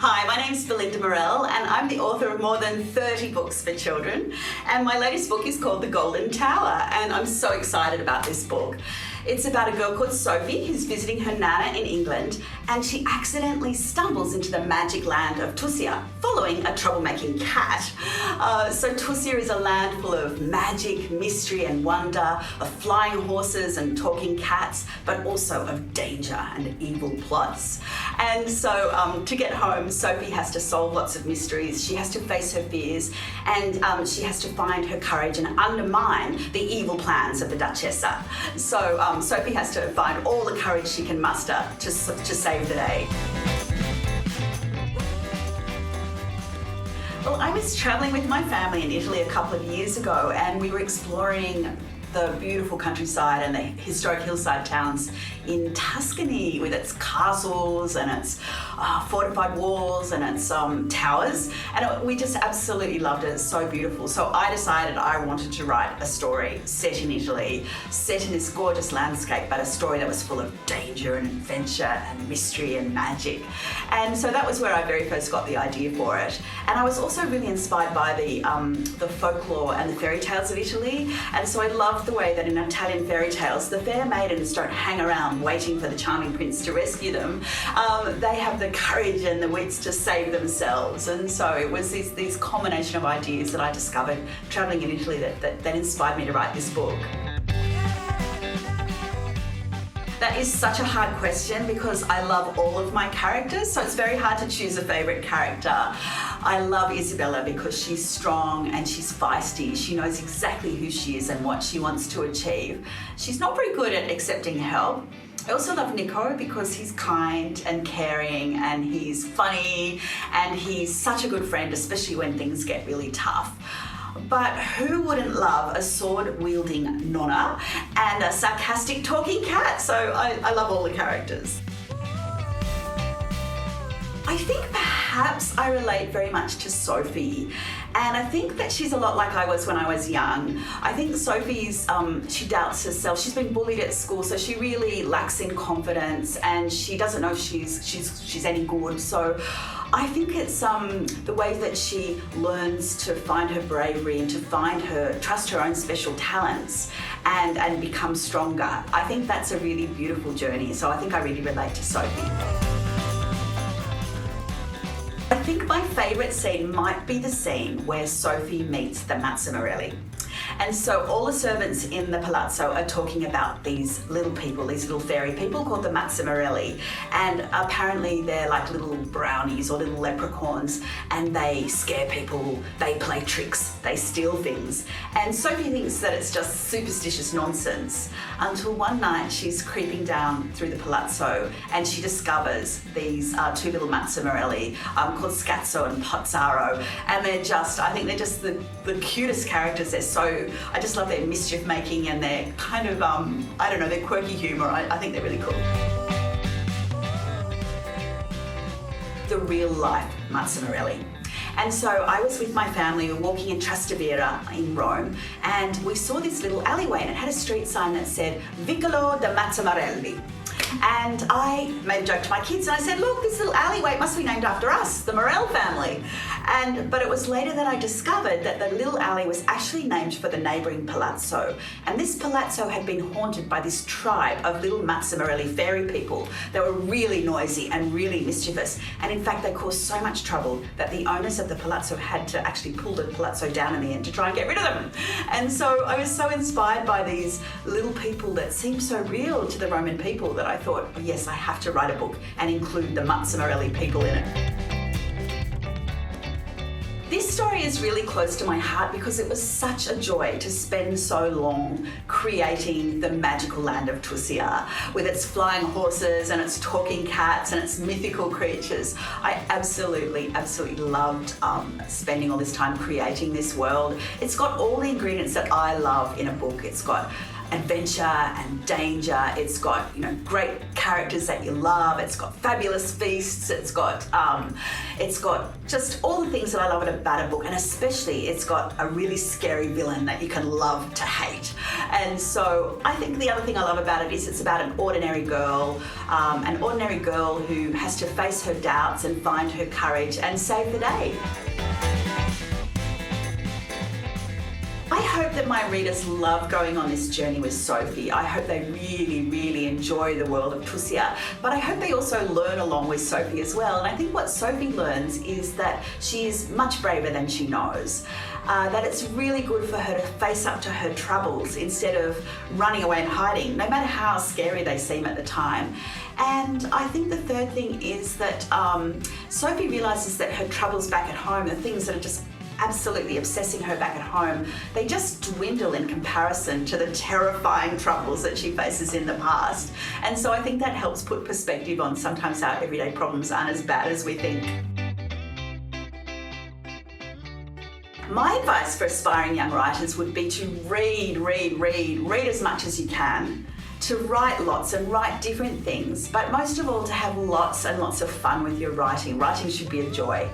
Hi, my name's Belinda Murrell and I'm the author of more than 30 books for children, and my latest book is called The Golden Tower, and I'm so excited about this book. It's about a girl called Sophie who's visiting her nana in England, and she accidentally stumbles into the magic land of Tussia following a troublemaking cat. So Tussia is a land full of magic, mystery and wonder, of flying horses and talking cats, but also of danger and evil plots. And so to get home, Sophie has to solve lots of mysteries, she has to face her fears, and she has to find her courage and undermine the evil plans of the Duchessa. So Sophie has to find all the courage she can muster to save the day. Well, I was travelling with my family in Italy a couple of years ago, and we were exploring the beautiful countryside and the historic hillside towns in Tuscany with its castles and its fortified walls and its towers, and we just absolutely loved it. It's so beautiful. So I decided I wanted to write a story set in Italy, set in this gorgeous landscape, but a story that was full of danger and adventure and mystery and magic. And so that was where I very first got the idea for it. And I was also really inspired by the folklore and the fairy tales of Italy, and so I loved the way that in Italian fairy tales the fair maidens don't hang around waiting for the charming prince to rescue them. They have the courage and the wits to save themselves, and so it was this combination of ideas that I discovered travelling in Italy that inspired me to write this book. That is such a hard question because I love all of my characters, so it's very hard to choose a favourite character. I love Isabella because she's strong and she's feisty. She knows exactly who she is and what she wants to achieve. She's not very good at accepting help. I also love Nico because he's kind and caring and he's funny and he's such a good friend, especially when things get really tough. But who wouldn't love a sword-wielding nonna and a sarcastic talking cat? So I love all the characters. I think perhaps I relate very much to Sophie, and I think that she's a lot like I was when I was young. I think Sophie's, she doubts herself. She's been bullied at school, so she really lacks in confidence and she doesn't know if she's any good. So I think it's the way that she learns to find her bravery and to trust her own special talents and become stronger. I think that's a really beautiful journey, so I think I really relate to Sophie. I think my favourite scene might be the scene where Sophie meets the Mazzamorelli. And so all the servants in the palazzo are talking about these little people, these little fairy people called the Mazzamorelli, and apparently they're like little brownies or little leprechauns, and they scare people, they play tricks, they steal things. And Sophie thinks that it's just superstitious nonsense until one night she's creeping down through the palazzo and she discovers these two little Mazzamorelli called Scazzo and Pozzaro, and I think they're just the cutest characters. I just love their mischief making and their kind of, I don't know, their quirky humour. I think they're really cool. The real life Mazzamorelli. And so I was with my family, we were walking in Trastevere in Rome, and we saw this little alleyway and it had a street sign that said Vicolo de Mazzamorelli. And I made a joke to my kids and I said, look, this little alleyway must be named after us, the Murrell family. But it was later that I discovered that the little alley was actually named for the neighbouring palazzo. And this palazzo had been haunted by this tribe of little Mazzamorelli fairy people. They were really noisy and really mischievous. And in fact, they caused so much trouble that the owners of the palazzo had to actually pull the palazzo down in the end to try and get rid of them. And so I was so inspired by these little people that seemed so real to the Roman people that I thought, oh yes, I have to write a book and include the Mazzamorelli people in it. This story is really close to my heart because it was such a joy to spend so long creating the magical land of Tussia with its flying horses and its talking cats and its mythical creatures. I absolutely loved spending all this time creating this world. It's got all the ingredients that I love in a book. It's got adventure and danger. It's got, great characters that you love. It's got fabulous feasts. It's got just all the things that I love about a book, and especially it's got a really scary villain that you can love to hate. And so I think the other thing I love about it is it's about an ordinary girl who has to face her doubts and find her courage and save the day. I hope that my readers love going on this journey with Sophie. I hope they really, really enjoy the world of Tussia, but I hope they also learn along with Sophie as well. And I think what Sophie learns is that she is much braver than she knows. That it's really good for her to face up to her troubles instead of running away and hiding, no matter how scary they seem at the time. And I think the third thing is that Sophie realises that her troubles back at home, the things that are just absolutely obsessing her back at home, they just dwindle in comparison to the terrifying troubles that she faces in the past. And so I think that helps put perspective on sometimes our everyday problems aren't as bad as we think. My advice for aspiring young writers would be to read as much as you can, to write lots and write different things, but most of all to have lots and lots of fun with your writing. Writing should be a joy.